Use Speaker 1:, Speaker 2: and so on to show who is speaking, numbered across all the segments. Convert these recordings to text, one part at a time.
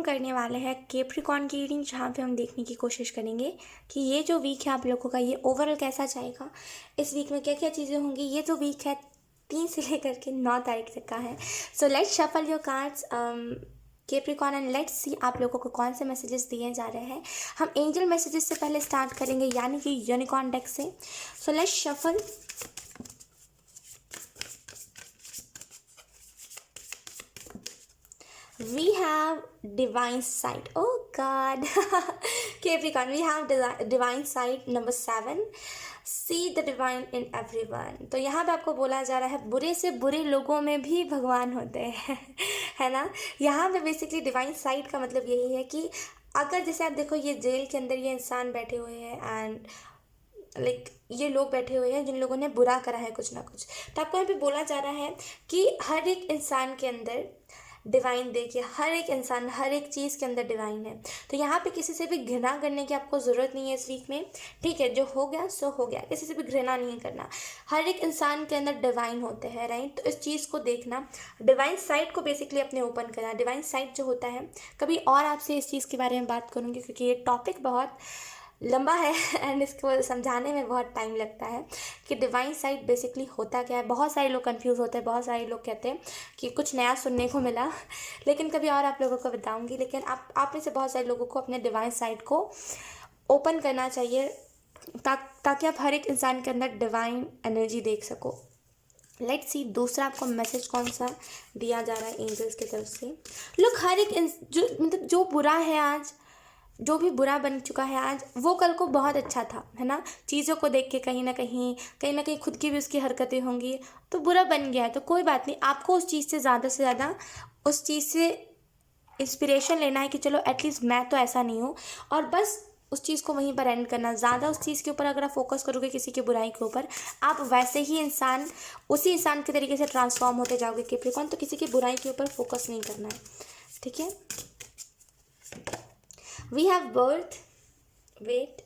Speaker 1: हम करने वाले हैं कैप्रिकॉर्न की रीडिंग, जहाँ पे हम देखने की कोशिश करेंगे कि ये जो वीक है आप लोगों का ये ओवरऑल कैसा जाएगा, इस वीक में क्या क्या चीज़ें होंगी। ये जो वीक है 3 से लेकर के 9 तारीख तक का है। So let's shuffle your cards Capricorn and let's see आप लोगों को कौन से मैसेजेस दिए जा रहे हैं। हम एंजल मैसेजेस से पहले स्टार्ट करेंगे, यानी कि यूनिकॉर्न डेक से। So let's shuffle. We have divine sight. Oh God. Capricorn, we have divine sight number 7. See the divine in everyone. तो यहाँ पे आपको बोला जा रहा है बुरे से बुरे लोगों में भी भगवान होते हैं। है ना। यहाँ पे बेसिकली डिवाइन साइट का मतलब यही है कि अगर जैसे आप देखो ये जेल के अंदर ये इंसान बैठे हुए हैं एंड ये लोग बैठे हुए हैं जिन लोगों ने बुरा करा है कुछ ना कुछ, तो आपको यहाँ पे बोला जा रहा है कि हर एक इंसान के अंदर डिवाइन देखिए, हर एक इंसान हर एक चीज़ के अंदर डिवाइन है। तो यहाँ पे किसी से भी घृणा करने की आपको ज़रूरत नहीं है इस वीक में। ठीक है, जो हो गया सो हो गया, किसी से भी घृणा नहीं करना। हर एक इंसान के अंदर डिवाइन होते हैं, राइट। तो इस चीज़ को देखना, डिवाइन साइट को बेसिकली अपने ओपन करना। डिवाइन साइट जो होता है, कभी और आपसे इस चीज़ के बारे में बात करूँगी क्योंकि ये टॉपिक बहुत लंबा है एंड इसको समझाने में बहुत टाइम लगता है कि डिवाइन साइट बेसिकली होता क्या है। बहुत सारे लोग कंफ्यूज होते हैं, बहुत सारे लोग कहते हैं कि कुछ नया सुनने को मिला, लेकिन कभी और आप लोगों को बताऊंगी। लेकिन आप में से बहुत सारे लोगों को अपने डिवाइन साइट को ओपन करना चाहिए ताकि आप हर एक इंसान के अंदर डिवाइन एनर्जी देख सको। लेट्स सी दूसरा आपको मैसेज कौन सा दिया जा रहा है एंजल्स की तरफ से। लोग हर एक जो बुरा है आज, जो भी बुरा बन चुका है आज, वो कल को बहुत अच्छा था, है ना। चीज़ों को देख के कहीं ना कहीं खुद की भी उसकी हरकतें होंगी, तो बुरा बन गया है तो कोई बात नहीं। आपको उस चीज़ से ज़्यादा उस चीज़ से इंस्पिरेशन लेना है कि चलो एटलीस्ट मैं तो ऐसा नहीं हूँ, और बस उस चीज़ को वहीं पर एंड करना। ज़्यादा उस चीज़ के ऊपर अगर आप फोकस करोगे किसी की बुराई के ऊपर, आप वैसे ही उसी इंसान के तरीके से ट्रांसफॉर्म होते जाओगे कैप्रिकॉर्न। तो किसी की बुराई के ऊपर फोकस नहीं करना है, ठीक है। We have birth. Wait.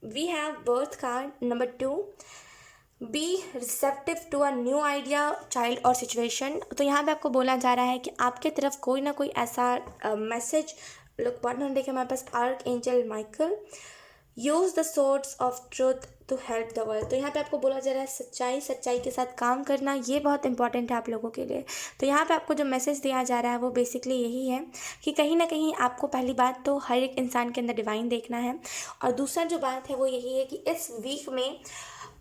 Speaker 1: We have birth card number 2. Be receptive to a new idea, child और situation. तो यहाँ पे आपको बोला जा रहा है कि आपके तरफ कोई ना कोई ऐसा मैसेज। लोग बॉटम देखे हमारे पास archangel Michael. Use the swords of truth to help the world. तो यहाँ पे आपको बोला जा रहा है सच्चाई के साथ काम करना, ये बहुत इंपॉर्टेंट है आप लोगों के लिए। तो यहाँ पे आपको जो मैसेज दिया जा रहा है वो बेसिकली यही है कि कहीं ना कहीं आपको पहली बात तो हर एक इंसान के अंदर डिवाइन देखना है, और दूसरा जो बात है वो यही है कि इस वीक में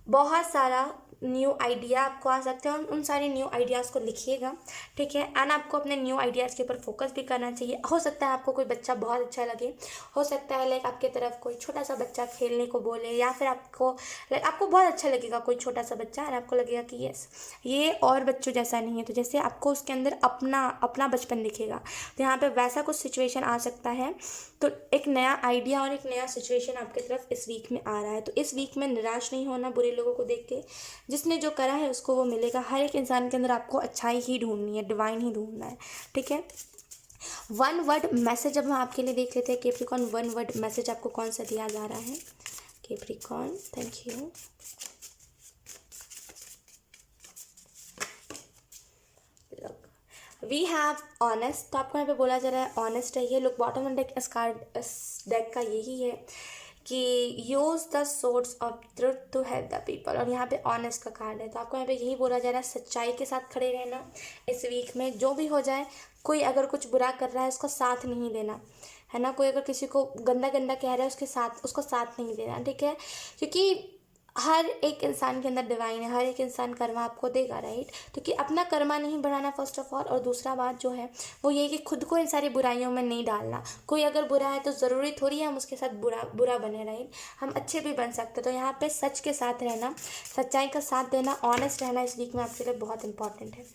Speaker 1: बहुत सारा न्यू आइडिया आपको आ सकते हैं, उन सारे न्यू आइडियाज़ को लिखिएगा, ठीक है। एंड आपको अपने न्यू आइडियाज़ के ऊपर फोकस भी करना चाहिए। हो सकता है आपको कोई बच्चा बहुत अच्छा लगे, हो सकता है आपके तरफ कोई छोटा सा बच्चा खेलने को बोले, या फिर आपको बहुत अच्छा लगेगा कोई छोटा सा बच्चा, और आपको लगेगा कि यस ये और बच्चों जैसा नहीं है, तो जैसे आपको उसके अंदर अपना बचपन दिखेगा। तो यहाँ पर वैसा कुछ सिचुएशन आ सकता है। तो एक नया आइडिया और एक नया सिचुएशन आपकी तरफ इस वीक में आ रहा है। तो इस वीक में निराश नहीं होना बुरे लोगों को देख के, जिसने जो करा है उसको वो मिलेगा। हर एक इंसान के अंदर आपको अच्छाई ही ढूंढनी है, डिवाइन ही ढूंढना है, ठीक है। 1 वर्ड मैसेज अब हम आपके लिए देख लेते हैं कैप्रिकॉर्न। 1 वर्ड मैसेज आपको कौन सा दिया जा रहा है Capricorn. Thank you. We have honest. तो आपको यहाँ पे बोला जा रहा है ऑनेस्ट रहिए। लुक बॉटम डेक इस डेक का यही है कि use the source of truth to help the people, और यहाँ पे ऑनेस्ट का कार्ड है। तो आपको यहाँ पे यही बोला जा रहा है सच्चाई के साथ खड़े रहना इस वीक में। जो भी हो जाए, कोई अगर कुछ बुरा कर रहा है उसको साथ नहीं देना, है ना। कोई अगर किसी को गंदा कह रहा है उसको साथ नहीं देना, ठीक है। क्योंकि हर एक इंसान के अंदर डिवाइन है, हर एक इंसान कर्मा आपको देगा, राइट। तो कि अपना कर्मा नहीं बढ़ाना फर्स्ट ऑफ ऑल, और दूसरा बात जो है वो ये कि खुद को इन सारी बुराइयों में नहीं डालना। कोई अगर बुरा है तो ज़रूरी थोड़ी है हम उसके साथ बुरा बने, राइट। हम अच्छे भी बन सकते। तो यहाँ पे सच के साथ रहना, सच्चाई का साथ देना, ऑनेस्ट रहना इस वीक में आपके लिए बहुत इंपॉर्टेंट है।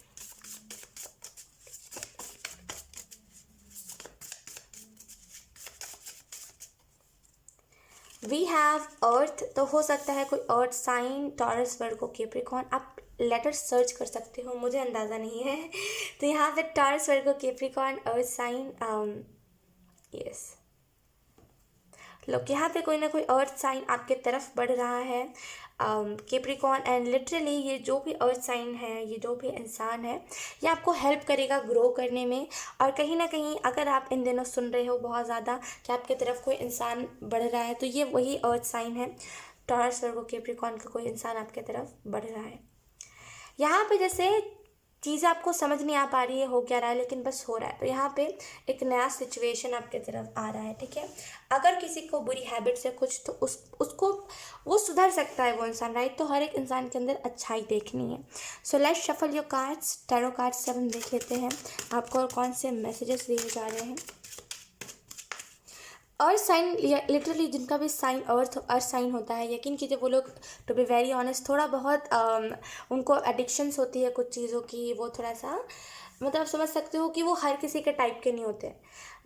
Speaker 1: वी हैव अर्थ। तो हो सकता है कोई अर्थ साइन, टॉरस, वर्गो, कैप्रिकॉर्न। आप लेटर सर्च कर सकते हो, मुझे अंदाज़ा नहीं है। तो यहाँ पे टॉरस, वर्गो, कैप्रिकॉर्न, अर्थ साइन, यस। लोग यहाँ पे कोई ना कोई अर्थ साइन आपके तरफ बढ़ रहा है कैप्रिकॉर्न, एंड लिटरली ये जो भी अर्थ साइन है, ये जो भी इंसान है, ये आपको हेल्प करेगा ग्रो करने में। और कहीं ना कहीं अगर आप इन दिनों सुन रहे हो बहुत ज़्यादा कि आपके तरफ कोई इंसान बढ़ रहा है, तो ये वही अर्थ साइन है, टॉरस वर्गो कैप्रिकॉर्न का कोई इंसान आपके तरफ बढ़ रहा है। यहाँ पे जैसे चीज़ें आपको समझ नहीं आ पा रही है हो क्या रहा है, लेकिन बस हो रहा है। तो यहाँ पे एक नया सिचुएशन आपके तरफ आ रहा है, ठीक है। अगर किसी को बुरी हैबिट से कुछ, तो उसको वो सुधर सकता है वो इंसान, राइट। तो हर एक इंसान के अंदर अच्छाई देखनी है। So let's shuffle your cards, tarot cards से हम देख लेते हैं आपको और कौन से मैसेजेस दिए जा रहे हैं। अर्थ साइन, लिटरली जिनका भी साइन अर्थ साइन होता है, यकीन कीजिए वो लोग, टू बी वेरी ऑनेस्ट, थोड़ा बहुत उनको एडिक्शंस होती है कुछ चीज़ों की। वो थोड़ा सा मतलब आप समझ सकते हो कि वो हर किसी के टाइप के नहीं होते।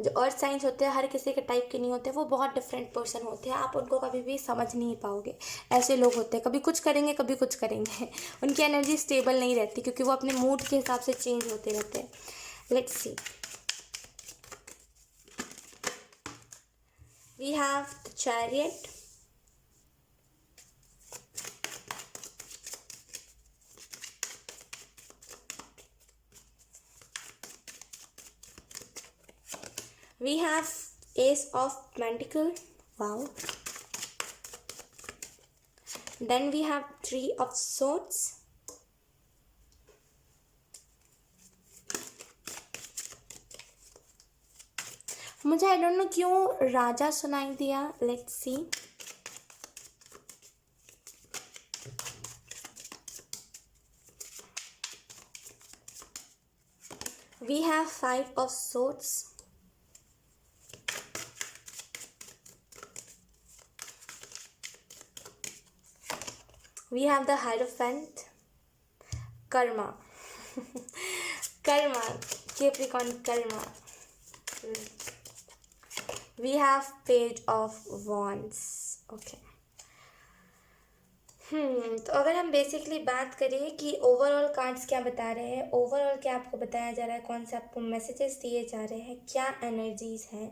Speaker 1: जो अर्थ साइंस होते हैं हर किसी के टाइप के नहीं होते, वो बहुत डिफरेंट पर्सन होते हैं। आप उनको कभी भी समझ नहीं पाओगे। ऐसे लोग होते हैं, कभी कुछ करेंगे कभी कुछ करेंगे। उनकी एनर्जी स्टेबल नहीं रहती, क्योंकि वो अपने मूड के हिसाब से चेंज होते रहते हैं। Let's see, we have the Chariot, we have Ace of Pentacle, wow, then we have Three of Swords, मुझे आई डोंट नो क्यों राजा सुनाई दिया। Let's see, we have Five of Swords, we have the Hierophant, Karma, Karma, Capricorn Karma, we have Page of Wands, okay। तो अगर हम basically बात करें कि ओवरऑल कार्ड्स क्या बता रहे हैं, ओवरऑल क्या आपको बताया जा रहा है, कौन से आपको मैसेजेस दिए जा रहे हैं, क्या एनर्जीज हैं,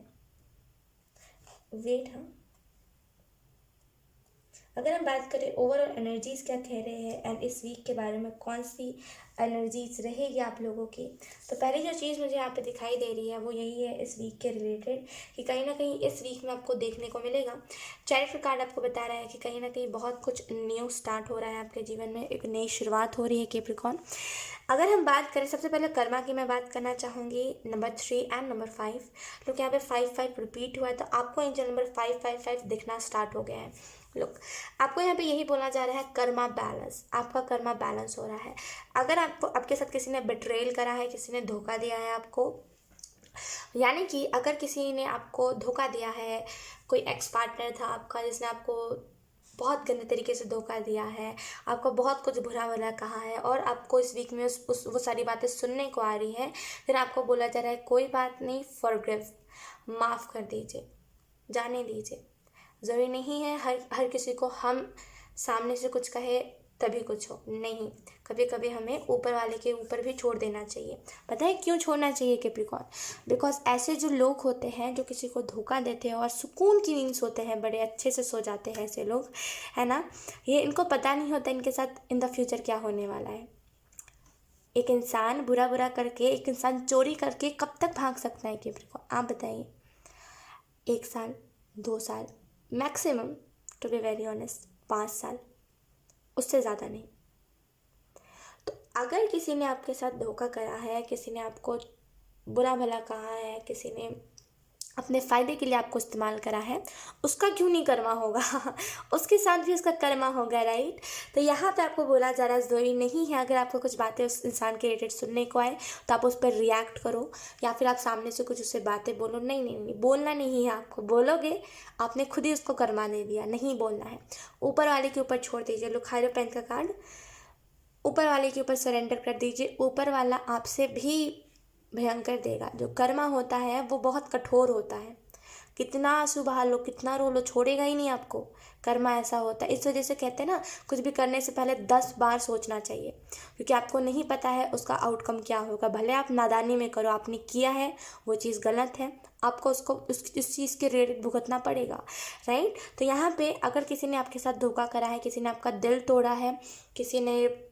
Speaker 1: वेट। हाँ, अगर हम बात करें ओवरऑल एनर्जीज क्या कह रहे हैं एंड इस वीक के बारे में कौन सी एनर्जीज रहेगी आप लोगों की, तो पहली जो चीज़ मुझे यहाँ पे दिखाई दे रही है वो यही है इस वीक के रिलेटेड, कि कहीं ना कहीं इस वीक में आपको देखने को मिलेगा। चैरिट कार्ड आपको बता रहा है कि कहीं ना कहीं बहुत कुछ न्यू स्टार्ट हो रहा है आपके जीवन में, एक नई शुरुआत हो रही है कैप्रिकॉर्न। अगर हम बात करें सबसे पहले कर्मा की, मैं बात करना चाहूँगी नंबर 3 एंड नंबर 5। लोग यहाँ पे 5 रिपीट हुआ है, तो आपको एंजल नंबर 5 दिखना स्टार्ट हो गया है। लोग आपको यहाँ पे यही बोला जा रहा है, कर्मा बैलेंस, आपका कर्मा बैलेंस हो रहा है। अगर आपको आपके साथ किसी ने बिट्रेल करा है, किसी ने धोखा दिया है आपको, यानी कि अगर किसी ने आपको धोखा दिया है, कोई एक्स पार्टनर था आपका जिसने आपको बहुत गंदे तरीके से धोखा दिया है, आपको बहुत कुछ बुरा भला कहा है, और आपको इस वीक में वो सारी बातें सुनने को आ रही है, फिर आपको बोला जा रहा है कोई बात नहीं, फॉरगिव, माफ़ कर दीजिए, जाने दीजिए। ज़रूरी नहीं है हर किसी को हम सामने से कुछ कहे तभी कुछ हो, नहीं, कभी कभी हमें ऊपर वाले के ऊपर भी छोड़ देना चाहिए। पता है क्यों छोड़ना चाहिए कैप्रिकॉर्न? बिकॉज ऐसे जो लोग होते हैं जो किसी को धोखा देते हैं और सुकून की नींद सोते हैं, बड़े अच्छे से सो जाते हैं ऐसे लोग, है ना, ये इनको पता नहीं होता इनके साथ इन द फ्यूचर क्या होने वाला है। एक इंसान बुरा करके, एक इंसान चोरी करके कब तक भाग सकता है कैप्रिकॉर्न, आप बताइए? 1 साल, 2 साल, maximum, to be very honest 5 साल, उससे ज़्यादा नहीं। तो अगर किसी ने आपके साथ धोखा करा है, किसी ने आपको बुरा भला कहा है, किसी ने अपने फ़ायदे के लिए आपको इस्तेमाल करा है, उसका क्यों नहीं कर्मा होगा? उसके साथ भी उसका कर्मा होगा, राइट। तो यहाँ पे आपको बोला जा रहा है ज़रूरी नहीं है अगर आपको कुछ बातें उस इंसान के रिलेटेड सुनने को आए तो आप उस पर रिएक्ट करो या फिर आप सामने से कुछ उससे बातें बोलो। नहीं नहीं नहीं, बोलना नहीं है आपको। बोलोगे आपने खुद ही उसको कर्मा दे दिया, नहीं बोलना है। ऊपर वाले के ऊपर छोड़ दीजिए। लो हायरोफेंट का कार्ड, ऊपर वाले के ऊपर सरेंडर कर दीजिए। ऊपर वाला आपसे भी भयंकर देगा। जो कर्मा होता है वो बहुत कठोर होता है, कितना सुबह लो, कितना रो लो, छोड़ेगा ही नहीं आपको। कर्मा ऐसा होता है। इस वजह से कहते हैं ना, कुछ भी करने से पहले 10 बार सोचना चाहिए, क्योंकि आपको नहीं पता है उसका आउटकम क्या होगा। भले आप नादानी में करो, आपने किया है वो चीज़ गलत है, आपको उसको उस चीज़ के रेट भुगतना पड़ेगा, राइट। तो यहाँ पे अगर किसी ने आपके साथ धोखा करा है, किसी ने आपका दिल तोड़ा है, किसी ने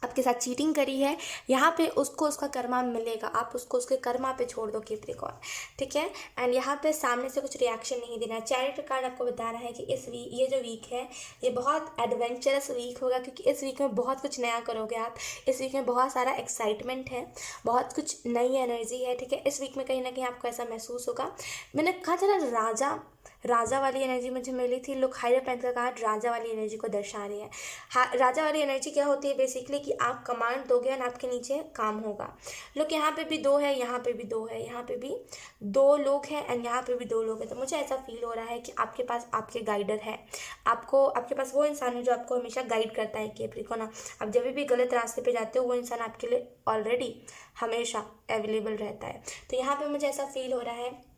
Speaker 1: आपके साथ चीटिंग करी है, यहाँ पे उसको उसका कर्मा मिलेगा। आप उसको उसके कर्मा पे छोड़ दो कैप्रिकॉर्न, ठीक है। एंड यहाँ पे सामने से कुछ रिएक्शन नहीं देना है। चैरिटी कार्ड आपको बता रहा है कि ये जो वीक है ये बहुत एडवेंचरस वीक होगा, क्योंकि इस वीक में बहुत कुछ नया करोगे आप। इस वीक में बहुत सारा एक्साइटमेंट है, बहुत कुछ नई एनर्जी है, ठीक है। इस वीक में कहीं ना कहीं आपको ऐसा महसूस होगा। मैंने कहा था ना, राजा वाली एनर्जी मुझे मिली थी। लोग हायर पेंट का कार्ड राजा वाली एनर्जी को दर्शा रही है। राजा वाली एनर्जी क्या होती है बेसिकली, कि आप कमांड दोगे और आपके नीचे काम होगा। लोग यहाँ पे भी 2 है, यहाँ पे भी 2 है, यहाँ पे भी 2 लोग हैं एंड यहाँ पे भी 2 लोग हैं। तो मुझे ऐसा फील हो रहा है कि आपके पास आपके गाइडर है, आपके पास वो इंसान है जो आपको हमेशा गाइड करता है कैप्रिकॉर्न। आप जब भी गलत रास्ते पे जाते हो, वो इंसान आपके लिए ऑलरेडी हमेशा अवेलेबल रहता है। तो यहाँ पे मुझे ऐसा फील हो रहा है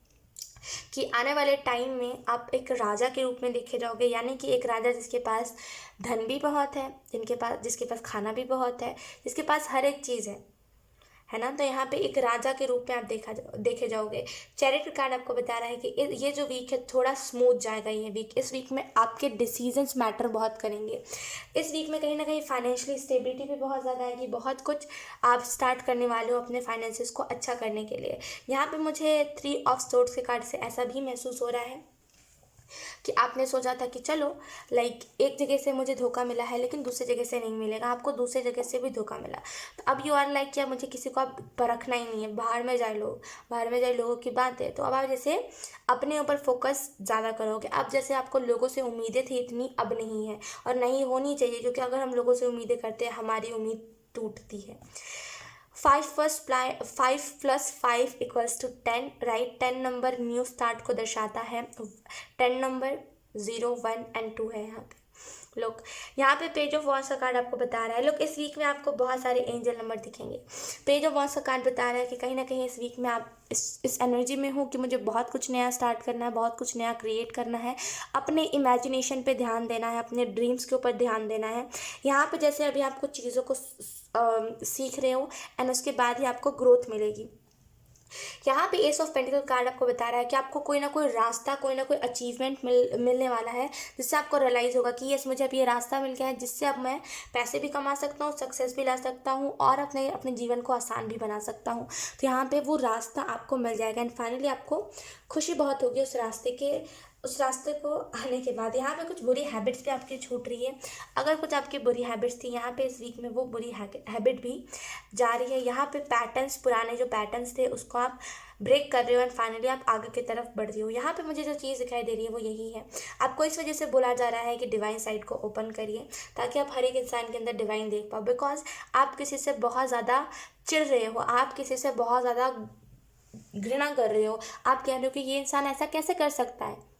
Speaker 1: कि आने वाले टाइम में आप एक राजा के रूप में देखे जाओगे, यानी कि एक राजा जिसके पास धन भी बहुत है, जिसके पास खाना भी बहुत है, जिसके पास हर एक चीज़ है ना। तो यहाँ पे एक राजा के रूप में आप देखे जाओगे। चैरिटी कार्ड आपको बता रहा है कि ये जो वीक है थोड़ा स्मूथ जाएगा ये वीक। इस वीक में आपके डिसीजंस मैटर बहुत करेंगे। इस वीक में कहीं ना कहीं फाइनेंशियली स्टेबिलिटी भी बहुत ज़्यादा आएगी। बहुत कुछ आप स्टार्ट करने वाले हो अपने फाइनेंसिस को अच्छा करने के लिए। यहाँ पे मुझे 3 ऑफ सोर्ड्स के कार्ड से ऐसा भी महसूस हो रहा है कि आपने सोचा था कि चलो एक जगह से मुझे धोखा मिला है, लेकिन दूसरी जगह से नहीं मिलेगा, आपको दूसरी जगह से भी धोखा मिला। तो अब यू आर क्या मुझे किसी को अब परखना ही नहीं है, बाहर में जाए लोगों की बात है। तो अब आप जैसे अपने ऊपर फोकस ज़्यादा करोगे। अब जैसे आपको लोगों से उम्मीदें थी इतनी अब नहीं है, और नहीं होनी चाहिए, क्योंकि अगर हम लोगों से उम्मीदें करते हैं हमारी उम्मीद टूटती है। 5+5 = 10, राइट। 10 नंबर न्यू स्टार्ट को दर्शाता है। 10 नंबर 0, 1 एंड 2 है यहाँ पे। लोग यहाँ पे पेज ऑफ वॉन्ड्स का कार्ड आपको बता रहा है, लोग इस वीक में आपको बहुत सारे एंजल नंबर दिखेंगे। पेज ऑफ वॉन्ड्स का कार्ड बता रहा है कि कहीं ना कहीं इस वीक में आप इस एनर्जी में हो कि मुझे बहुत कुछ नया स्टार्ट करना है, बहुत कुछ नया क्रिएट करना है, अपने इमेजिनेशन पे ध्यान देना है, अपने ड्रीम्स के ऊपर ध्यान देना है। यहाँ पे जैसे अभी आप कुछ चीज़ों को सीख रहे हो एंड उसके बाद ही आपको ग्रोथ मिलेगी। यहाँ पे एस ऑफ पेंटिकल कार्ड आपको बता रहा है कि आपको कोई ना कोई रास्ता, कोई ना कोई अचीवमेंट मिलने वाला है, जिससे आपको रियलाइज़ होगा कि यस मुझे अब ये रास्ता मिल गया है, जिससे अब मैं पैसे भी कमा सकता हूँ, सक्सेस भी ला सकता हूँ और अपने जीवन को आसान भी बना सकता हूँ। तो यहाँ पे वो रास्ता आपको मिल जाएगा एंड फाइनली आपको खुशी बहुत होगी उस रास्ते को आने के बाद। यहाँ पे कुछ बुरी हैबिट्स भी आपकी छूट रही है। अगर कुछ आपकी बुरी हैबिट्स थी, यहाँ पे इस वीक में वो बुरी हैबिट भी जा रही है। यहाँ पे पुराने जो पैटर्न्स थे उसको आप ब्रेक कर रहे हो एंड फाइनली आप आगे की तरफ बढ़ रही हो। यहाँ पे मुझे जो चीज़ दिखाई दे रही है वो यही है। आपको इस वजह से बोला जा रहा है कि डिवाइन साइड को ओपन करिए, ताकि आप हर एक इंसान के अंदर डिवाइन देख पाओ। बिकॉज आप किसी से बहुत ज़्यादा चिढ़ रहे हो, आप किसी से बहुत ज़्यादा घृणा कर रहे हो, आप कह रहे हो कि ये इंसान ऐसा कैसे कर सकता है,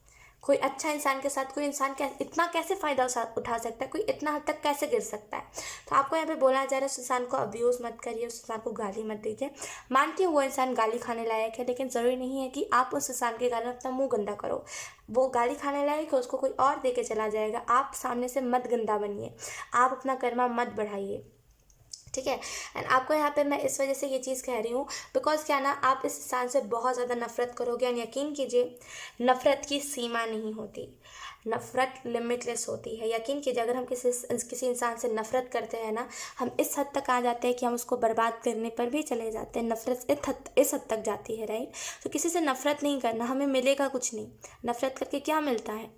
Speaker 1: कोई अच्छा इंसान के साथ कोई इंसान इतना कैसे फ़ायदा उठा सकता है, कोई इतना हद तक कैसे गिर सकता है। तो आपको यहाँ पे बोला जा रहा है उस इंसान को अब्यूज़ मत करिए, उस इंसान को गाली मत दीजिए। मानती हूँ वो इंसान गाली खाने लायक है, लेकिन ज़रूरी नहीं है कि आप उस इंसान के कारण अपना मुंह गंदा करो। वो गाली खाने लायक है, उसको कोई और दे के चला जाएगा। आप सामने से मत गंदा बनिए, आप अपना कर्मा मत बढ़ाइए, ठीक है। एंड आपको यहाँ पे मैं इस वजह से ये चीज़ कह रही हूँ बिकॉज क्या ना, आप इस इंसान से बहुत ज़्यादा नफरत करोगे एंड यकीन कीजिए नफ़रत की सीमा नहीं होती, नफ़रत लिमिटलेस होती है। यकीन कीजिए अगर हम किसी इंसान से नफ़रत करते हैं ना, हम इस हद तक आ जाते हैं कि हम उसको बर्बाद करने पर भी चले जाते हैं। नफ़रत इस हद तक जाती है, राइट। तो किसी से नफ़रत नहीं करना, हमें मिलेगा कुछ नहीं, नफ़रत करके क्या मिलता है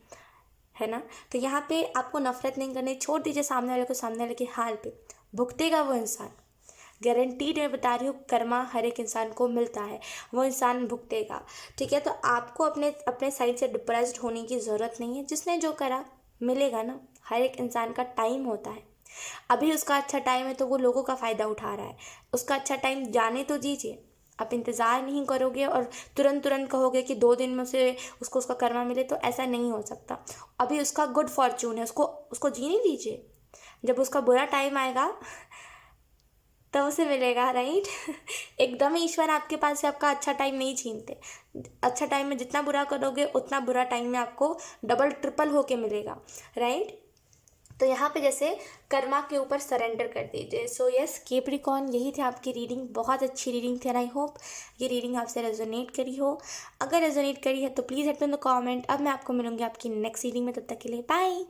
Speaker 1: ना। तो यहाँ पे आपको नफ़रत नहीं करनी, छोड़ दीजिए सामने वाले को सामने वाले के हाल पे, भुगतेगा वो इंसान, गारंटीड मैं बता रही हूँ। कर्मा हर एक इंसान को मिलता है, वो इंसान भुगतेगा, ठीक है। तो आपको अपने साइड से डिप्रेस्ड होने की ज़रूरत नहीं है। जिसने जो करा मिलेगा ना, हर एक इंसान का टाइम होता है। अभी उसका अच्छा टाइम है तो वो लोगों का फ़ायदा उठा रहा है, उसका अच्छा टाइम जाने तो दीजिए। आप इंतज़ार नहीं करोगे और तुरंत कहोगे कि 2 दिन में उसको उसका कर्मा मिले, तो ऐसा नहीं हो सकता। अभी उसका गुड फॉर्चून है, उसको जीने दीजिए। जब उसका बुरा टाइम आएगा तो उसे मिलेगा, राइट। एकदम ही ईश्वर आपके पास से आपका अच्छा टाइम नहीं छीनते। अच्छा टाइम में जितना बुरा करोगे उतना बुरा टाइम में आपको डबल ट्रिपल होके मिलेगा, राइट। तो यहाँ पे जैसे कर्मा के ऊपर सरेंडर कर दीजिए। सो यस केप्रिकॉर्न, यही थी आपकी रीडिंग। बहुत अच्छी रीडिंग थी एंड आई होप ये रीडिंग आपसे रेजोनेट करी हो। अगर रेजोनेट करी है तो please hate me in the comment. अब मैं आपको मिलूंगी आपकी नेक्स्ट रीडिंग में, तब तक के लिए बाय।